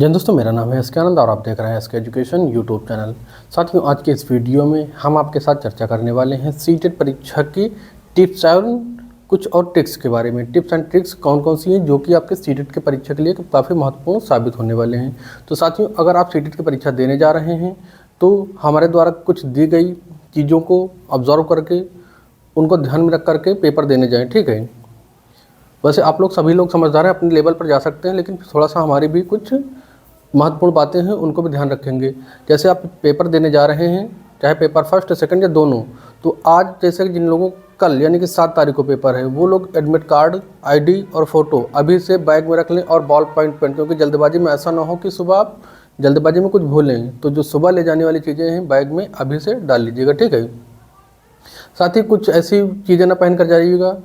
जय दोस्तों, मेरा नाम है एसके आनंद और आप देख रहे हैं एसके एजुकेशन यूट्यूब चैनल। साथियों, आज के इस वीडियो में हम आपके साथ चर्चा करने वाले हैं सीटेट परीक्षा की टिप्स एंड कुछ और ट्रिक्स के बारे में। टिप्स एंड ट्रिक्स कौन कौन सी हैं जो कि आपके सीटेट की परीक्षा के लिए काफ़ी महत्वपूर्ण साबित होने वाले हैं। तो साथियों, अगर आप सीटेट की परीक्षा देने जा रहे हैं तो हमारे द्वारा कुछ दी गई चीज़ों को ऑब्जर्व करके उनको ध्यान में रख करके पेपर देने जाएँ, ठीक है। वैसे आप लोग सभी लोग समझदार हैं, अपने लेवल पर जा सकते हैं, लेकिन थोड़ा सा हमारी भी कुछ महत्वपूर्ण बातें हैं उनको भी ध्यान रखेंगे। जैसे आप पेपर देने जा रहे हैं, चाहे पेपर फर्स्ट सेकंड या दोनों, तो आज जैसे कि जिन लोगों कल यानी कि 7 तारीख को पेपर है, वो लोग एडमिट कार्ड, आईडी और फोटो अभी से बैग में रख लें और बॉल पॉइंट पेन, क्योंकि जल्दबाजी में ऐसा ना हो कि सुबह आप जल्दबाजी में कुछ भूलें। तो जो सुबह ले जाने वाली चीज़ें हैं बैग में अभी से डाल लीजिएगा, ठीक है। साथ ही कुछ ऐसी चीज़ें ना पहन कर जाइएगा।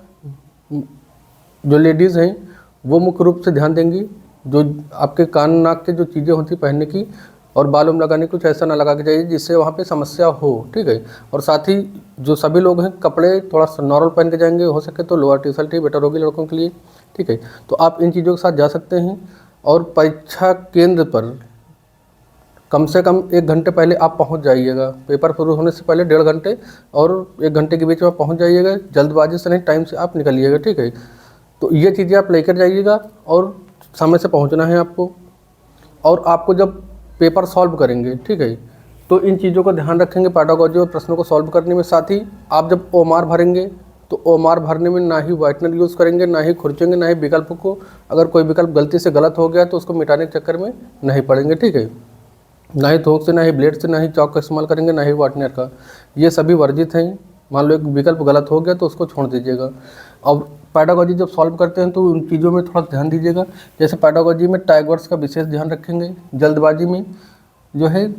जो लेडीज़ हैं वो मुख्य रूप से ध्यान देंगी, जो आपके कान नाक के जो चीज़ें होती पहनने की और बालों में लगाने कुछ ऐसा ना लगा के जाइए जिससे वहाँ पे समस्या हो, ठीक है। और साथ ही जो सभी लोग हैं कपड़े थोड़ा सा नॉर्मल पहन के जाएंगे, हो सके तो लोअर टी शर्ट ही बेटर होगी लड़कों के लिए, ठीक है। तो आप इन चीज़ों के साथ जा सकते हैं। और परीक्षा केंद्र पर कम से कम 1 घंटे पहले आप पहुंच जाइएगा। पेपर शुरू होने से पहले 1.5 घंटे और 1 घंटे के बीच में पहुंच जाइएगा। जल्दबाजी से नहीं, टाइम से आप निकलिएगा, ठीक है। तो ये चीज़ें आप लेकर जाइएगा और समय से पहुंचना है आपको। और आपको जब पेपर सॉल्व करेंगे, ठीक है, तो इन चीज़ों का ध्यान रखेंगे पेडागोजी और प्रश्नों को सॉल्व करने में। साथ ही आप जब ओएमआर भरेंगे तो ओएमआर भरने में ना ही व्हाइटनर यूज़ करेंगे, ना ही खुरचेंगे, ना ही विकल्प को, अगर कोई विकल्प गलती से गलत हो गया तो उसको मिटाने के चक्कर में नहीं पड़ेंगे, ठीक है। ना ही थोक से, ना ही ब्लेड से, ना ही चौक का इस्तेमाल करेंगे, ना ही व्हाइटनर का, ये सभी वर्जित हैं। मान लो एक विकल्प गलत हो गया तो उसको छोड़ दीजिएगा। और पेडागोजी जब सॉल्व करते हैं तो उन चीज़ों में थोड़ा ध्यान दीजिएगा। जैसे पेडागोजी में टैग वर्ड्स का विशेष ध्यान रखेंगे। जल्दबाजी में जो है,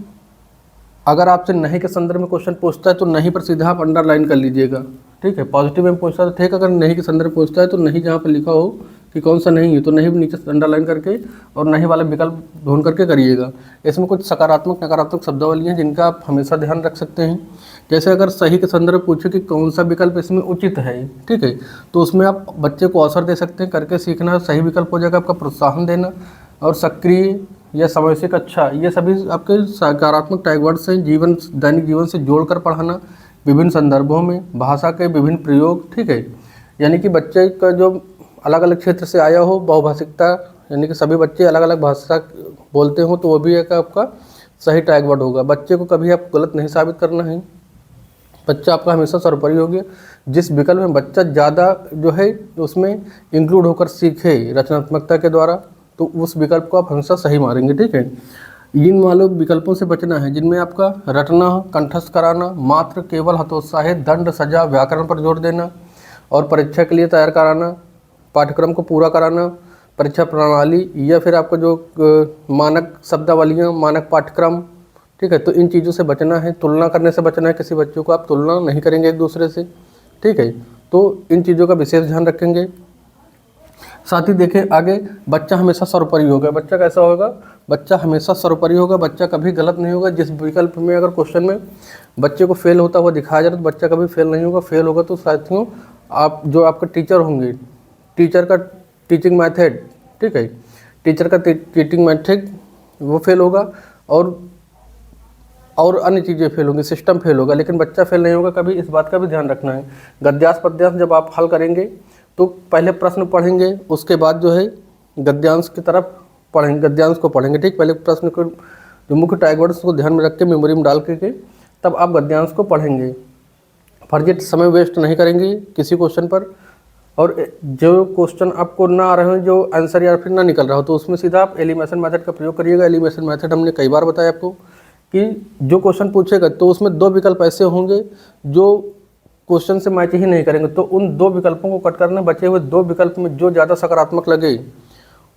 अगर आपसे नहीं के संदर्भ में क्वेश्चन पूछता है तो नहीं पर सीधा आप अंडरलाइन कर लीजिएगा, ठीक है। पॉजिटिव में पूछता है तो ठीक, अगर नहीं के संदर्भ में पूछता है तो नहीं जहाँ पर लिखा हो कि कौन सा नहीं है तो नहीं नीचे अंडरलाइन करके और नहीं वाला विकल्प ढूंढ करके करिएगा। इसमें कुछ सकारात्मक नकारात्मक शब्दावली हैं जिनका आप हमेशा ध्यान रख सकते हैं। जैसे अगर सही के संदर्भ पूछे कि कौन सा विकल्प इसमें उचित है, ठीक है, तो उसमें आप बच्चे को अवसर दे सकते हैं, करके सीखना सही विकल्प हो जाएगा आपका, प्रोत्साहन देना। और सक्रिय या समवयस्क अच्छा, ये सभी आपके सकारात्मक टैग वर्ड्स हैं। जीवन, दैनिक जीवन से जोड़कर पढ़ाना, विभिन्न संदर्भों में भाषा के विभिन्न प्रयोग, ठीक है। यानी कि बच्चे का जो अलग अलग क्षेत्र से आया हो, बहुभाषिकता, यानी कि सभी बच्चे अलग अलग भाषा बोलते हो, तो वो भी एक आपका सही टैग वर्ड होगा। बच्चे को कभी आप गलत नहीं साबित करना है। बच्चा आपका हमेशा सर्वोपरि होगा। जिस विकल्प में बच्चा ज़्यादा जो है उसमें इंक्लूड होकर सीखे रचनात्मकता के द्वारा, तो उस विकल्प को आप हमेशा सही मारेंगे, ठीक है। इन वालों विकल्पों से बचना है जिनमें आपका रटना, कंठस्थ कराना, मात्र, केवल, हतोत्साहित, दंड, सजा, व्याकरण पर जोर देना और परीक्षा के लिए तैयार कराना, पाठ्यक्रम को पूरा कराना, परीक्षा प्रणाली या फिर आपका जो मानक शब्दावलियाँ, मानक पाठ्यक्रम, ठीक है। तो इन चीज़ों से बचना है। तुलना करने से बचना है, किसी बच्चों को आप तुलना नहीं करेंगे एक दूसरे से, ठीक है। तो इन चीज़ों का विशेष ध्यान रखेंगे। साथ ही देखें आगे, बच्चा हमेशा सर्वोपरि होगा। बच्चा कैसा होगा? बच्चा हमेशा सर्वोपरि होगा। बच्चा कभी गलत नहीं होगा। जिस विकल्प में अगर क्वेश्चन में बच्चे को फेल होता हुआ दिखाया जाए तो बच्चा कभी फेल नहीं होगा। फेल होगा तो साथियों आप जो आपके टीचर होंगे, टीचर का टीचिंग मेथड, ठीक है, टीचर का टीचिंग मेथड वो फेल होगा और अन्य चीज़ें फेल होंगी, सिस्टम फेल होगा, लेकिन बच्चा फेल नहीं होगा कभी। इस बात का भी ध्यान रखना है। गद्यांश पद्यांश जब आप हल करेंगे तो पहले प्रश्न पढ़ेंगे, उसके बाद जो है गद्यांश की तरफ पढ़ेंगे, गद्यांश को पढ़ेंगे, ठीक। पहले प्रश्न को जो मुख्य टैग वर्ड्स को ध्यान में रख के मेमोरी में डाल के तब आप गद्यांश को पढ़ेंगे। फर्जी समय वेस्ट नहीं करेंगे किसी क्वेश्चन पर। और जो क्वेश्चन आपको ना आ रहे हो, जो आंसर या फिर ना निकल रहा हो, तो उसमें सीधा आप एलिमिनेशन मेथड का प्रयोग करिएगा। एलिमिनेशन मेथड हमने कई बार बताया आपको कि जो क्वेश्चन पूछेगा तो उसमें 2 विकल्प ऐसे होंगे जो क्वेश्चन से मैच ही नहीं करेंगे, तो उन 2 विकल्पों को कट करना। बचे हुए 2 विकल्प में जो ज़्यादा सकारात्मक लगे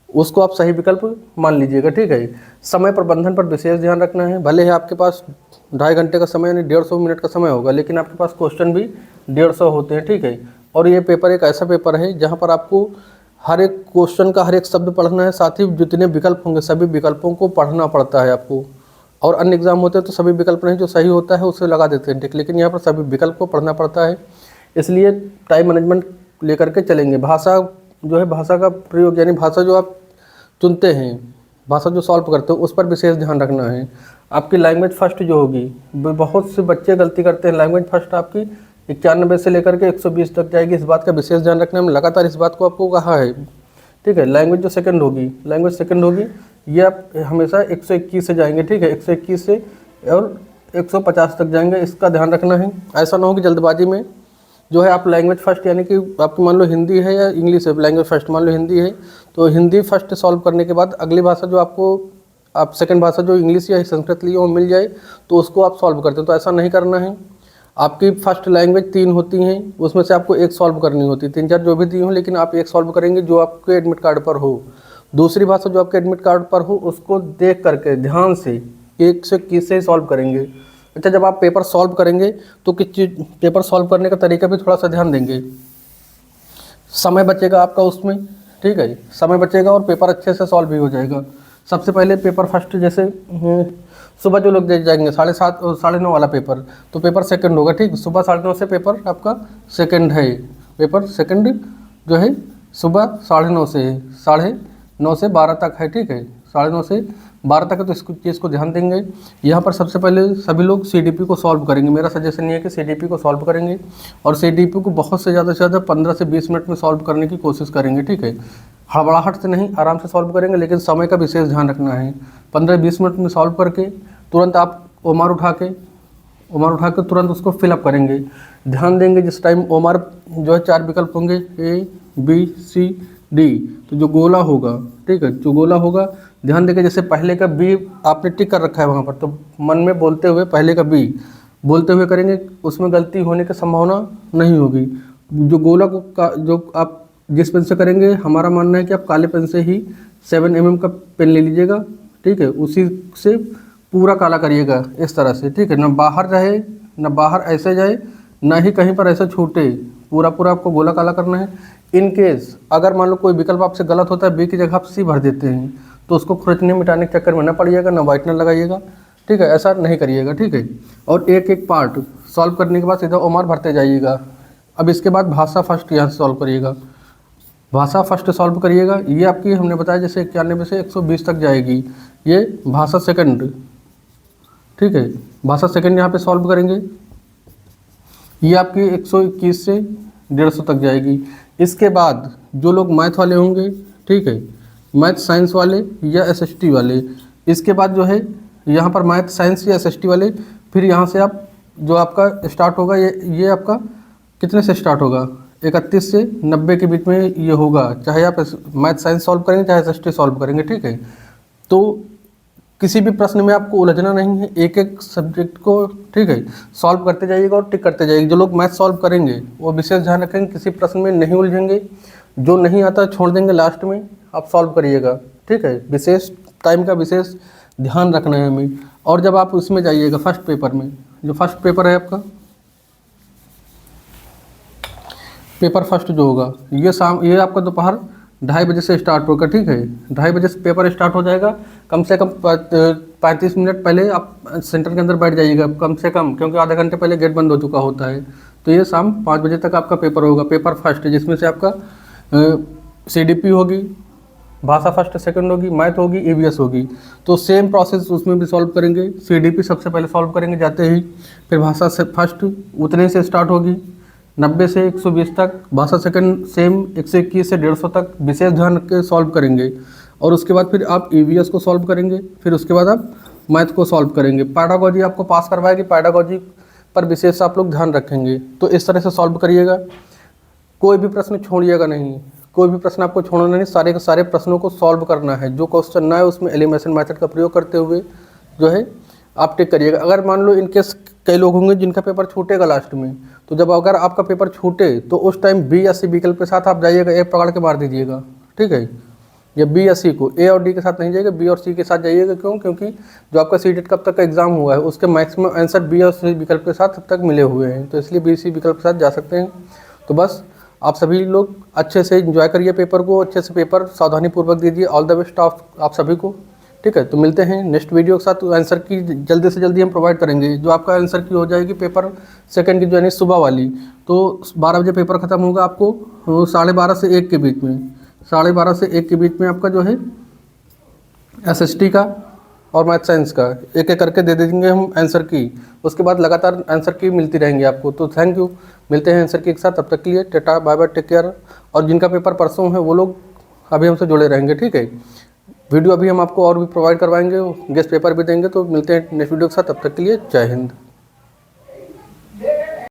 उसको आप सही विकल्प मान लीजिएगा, ठीक है। समय प्रबंधन पर विशेष ध्यान रखना है। भले ही आपके पास 2.5 घंटे का समय यानी 150 मिनट का समय होगा, लेकिन आपके पास क्वेश्चन भी 150 होते हैं, ठीक है। और ये पेपर एक ऐसा पेपर है जहाँ पर आपको हर एक क्वेश्चन का हर एक शब्द पढ़ना है। साथ ही जितने विकल्प होंगे सभी विकल्पों को पढ़ना पड़ता है आपको। और अन्य एग्जाम होते हैं तो सभी विकल्प नहीं, जो सही होता है उसे लगा देते हैं, ठीक। लेकिन यहाँ पर सभी विकल्प को पढ़ना पड़ता है, इसलिए टाइम मैनेजमेंट लेकर के चलेंगे। भाषा जो है, भाषा का प्रयोग यानी भाषा जो आप चुनते हैं, भाषा जो सॉल्व करते हो उस पर विशेष ध्यान रखना है। आपकी लैंग्वेज फर्स्ट जो होगी, बहुत से बच्चे गलती करते हैं, लैंग्वेज फर्स्ट आपकी 91 से लेकर के 120 तक जाएगी, इस बात का विशेष ध्यान रखना है। लगातार इस बात को आपको कहा है, ठीक है। लैंग्वेज जो सेकंड होगी, लैंग्वेज सेकंड होगी, ये आप हमेशा 121 से जाएंगे, ठीक है, 121 से और 150 तक जाएंगे, इसका ध्यान रखना है। ऐसा ना हो कि जल्दबाजी में जो है आप लैंग्वेज फर्स्ट, यानी कि आपकी मान लो हिंदी है या इंग्लिश है, लैंग्वेज फर्स्ट मान लो हिंदी है, तो हिंदी फर्स्ट सॉल्व करने के बाद अगली भाषा जो आपको आप सेकंड भाषा जो इंग्लिश या संस्कृत लिए वो मिल जाए तो उसको आप सॉल्व करते हैं। तो ऐसा नहीं करना है। आपकी फर्स्ट लैंग्वेज 3 होती हैं, उसमें से आपको एक सॉल्व करनी होती है, 3-4 जो भी दी हो, लेकिन आप एक सॉल्व करेंगे जो आपके एडमिट कार्ड पर हो। दूसरी भाषा जो आपके एडमिट कार्ड पर हो उसको देख करके ध्यान से 1 से 21 से ही सॉल्व करेंगे। अच्छा, जब आप पेपर सॉल्व करेंगे तो किस चीज़, पेपर सॉल्व करने का तरीका भी थोड़ा सा ध्यान देंगे। समय बचेगा आपका उसमें, ठीक है, समय बचेगा और पेपर अच्छे से सॉल्व भी हो जाएगा। सबसे पहले पेपर फर्स्ट, जैसे सुबह जो लोग दे जाएंगे 7:30 और 9:30 वाला पेपर, तो पेपर सेकंड होगा, ठीक। सुबह 9:30 से पेपर आपका सेकंड है, पेपर सेकंड जो है सुबह 9:30 से है, 9:30 से 12 तक है, ठीक है, 9:30 से 12 तक है। तो इस चीज़ को ध्यान देंगे। यहाँ पर सबसे पहले सभी लोग CDP को सॉल्व करेंगे। मेरा सजेशन ये है कि CDP को सॉल्व करेंगे और CDP को बहुत से ज़्यादा 15 से 20 मिनट में सॉल्व करने की कोशिश करेंगे, ठीक है। हड़बड़ाहट से नहीं, आराम से सॉल्व करेंगे, लेकिन समय का विशेष ध्यान रखना है। 15-20 मिनट में सॉल्व करके तुरंत आप ओमार उठा के तुरंत उसको फिलअप करेंगे। ध्यान देंगे जिस टाइम ओमार जो है 4 विकल्प होंगे, A, B, C, D, तो जो गोला होगा, ठीक है, जो गोला होगा ध्यान देंगे। जैसे पहले का B आपने टिक कर रखा है वहाँ पर, तो मन में बोलते हुए पहले का B बोलते हुए करेंगे, उसमें गलती होने की संभावना नहीं होगी। जो गोला को जो आप जिस पेन से करेंगे, हमारा मानना है कि आप काले पेन से ही 7 mm का पेन ले लीजिएगा, ठीक है, उसी से पूरा काला करिएगा इस तरह से, ठीक है। ना बाहर रहे, ना बाहर ऐसे जाए, ना ही कहीं पर ऐसे छूटे, पूरा आपको गोला काला करना है। इन केस अगर मान लो कोई विकल्प आपसे गलत होता है, B की जगह आप C भर देते हैं, तो उसको खुरचने मिटाने के चक्कर में न पड़िएगा, ना वाइटनर लगाइएगा, ठीक है, ऐसा नहीं करिएगा, ठीक है। और एक पार्ट सॉल्व करने के बाद सीधा ओमार भरते जाइएगा। अब इसके बाद भाषा फर्स्ट यहाँ से सॉल्व करिएगा, भाषा फर्स्ट सॉल्व करिएगा। ये आपकी हमने बताया जैसे 91 से 120 तक जाएगी, ये भाषा सेकंड, ठीक है, भाषा सेकंड यहाँ पे सॉल्व करेंगे। ये आपकी 121 से 150 तक जाएगी। इसके बाद जो लोग मैथ वाले होंगे, ठीक है, मैथ साइंस वाले या SST वाले, इसके बाद जो है यहाँ पर मैथ साइंस या SST वाले, फिर यहाँ से आप जो आपका स्टार्ट होगा, ये आपका कितने से स्टार्ट होगा, 31 से 90 के बीच में ये होगा, चाहे आप मैथ साइंस सॉल्व करेंगे चाहे SST सॉल्व करेंगे, ठीक है। तो किसी भी प्रश्न में आपको उलझना नहीं है, एक एक सब्जेक्ट को, ठीक है, सॉल्व करते जाइएगा और टिक करते जाइएगा। जो लोग मैथ सॉल्व करेंगे वो विशेष ध्यान रखेंगे, किसी प्रश्न में नहीं उलझेंगे, जो नहीं आता छोड़ देंगे, लास्ट में आप सॉल्व करिएगा, ठीक है। विशेष टाइम का विशेष ध्यान रखना है हमें। और जब आप उसमें जाइएगा फर्स्ट पेपर में, जो फर्स्ट पेपर है आपका, पेपर फर्स्ट जो होगा, ये आपका दोपहर 2:30 बजे से स्टार्ट होगा, ठीक है, 2:30 बजे से पेपर स्टार्ट हो जाएगा। कम से कम 35 मिनट पहले आप सेंटर के अंदर बैठ जाइएगा, कम से कम, क्योंकि आधा घंटे पहले गेट बंद हो चुका होता है। तो ये शाम 5 बजे तक आपका पेपर होगा, पेपर फर्स्ट, जिसमें से आपका CDP होगी, भाषा फर्स्ट सेकंड होगी, मैथ होगी, EVS होगी। तो सेम प्रोसेस उसमें भी सॉल्व करेंगे। CDP सबसे पहले सॉल्व करेंगे जाते ही, फिर भाषा से फर्स्ट उतने से स्टार्ट होगी 90 से 120 तक, भाषा सेकंड सेम 121 से 150 तक विशेष ध्यान रख के सॉल्व करेंगे। और उसके बाद फिर आप EVS को सॉल्व करेंगे, फिर उसके बाद आप मैथ को सॉल्व करेंगे। पैडागोजी आपको पास करवाएगी, पैडागोजी पर विशेष आप लोग ध्यान रखेंगे। तो इस तरह से सॉल्व करिएगा, कोई भी प्रश्न छोड़िएगा नहीं, कोई भी प्रश्न आपको छोड़ना नहीं, सारे के सारे प्रश्नों को सॉल्व करना है। जो क्वेश्चन ना है उसमें एलिमिनेशन मेथड का प्रयोग करते हुए जो है आप टिक करिएगा। अगर मान लो इनकेस कई लोग होंगे जिनका पेपर छूटेगा लास्ट में, तो जब अगर आपका पेपर छूटे तो उस टाइम B या C विकल्प के साथ आप जाइएगा, एक पकड़ के मार दीजिएगा, ठीक है। या B या C को, A और D के साथ नहीं जाइएगा, B और C के साथ जाइएगा। क्यों? क्योंकि जो आपका CTET कब तक का एग्जाम हुआ है उसके मैक्सिमम आंसर B और C विकल्प के साथ अब तक मिले हुए हैं, तो इसलिए B C विकल्प के साथ जा सकते हैं। तो बस आप सभी लोग अच्छे से एंजॉय करिए पेपर को, अच्छे से पेपर सावधानीपूर्वक दीजिए। ऑल द बेस्ट आप सभी को, ठीक है। तो मिलते हैं नेक्स्ट वीडियो के साथ। तो आंसर की जल्दी से जल्दी हम प्रोवाइड करेंगे। जो आपका आंसर की हो जाएगी पेपर सेकंड की जो है सुबह वाली, तो 12 बजे पेपर ख़त्म होगा, आपको 12:30 से 1 के बीच में, 12:30 से 1 के बीच में आपका जो है एसएसटी का और मैथ साइंस का एक एक करके दे देंगे हम आंसर की। उसके बाद लगातार आंसर की मिलती रहेंगी आपको। तो थैंक यू, मिलते हैं आंसर की एक साथ। तब तक के लिए tata bye bye, take care. और जिनका पेपर परसों है वो लोग अभी हमसे जुड़े रहेंगे, ठीक है। वीडियो अभी हम आपको और भी प्रोवाइड करवाएंगे, गेस्ट पेपर भी देंगे। तो मिलते हैं नेक्स्ट वीडियो के साथ, तब तक के लिए जय हिंद।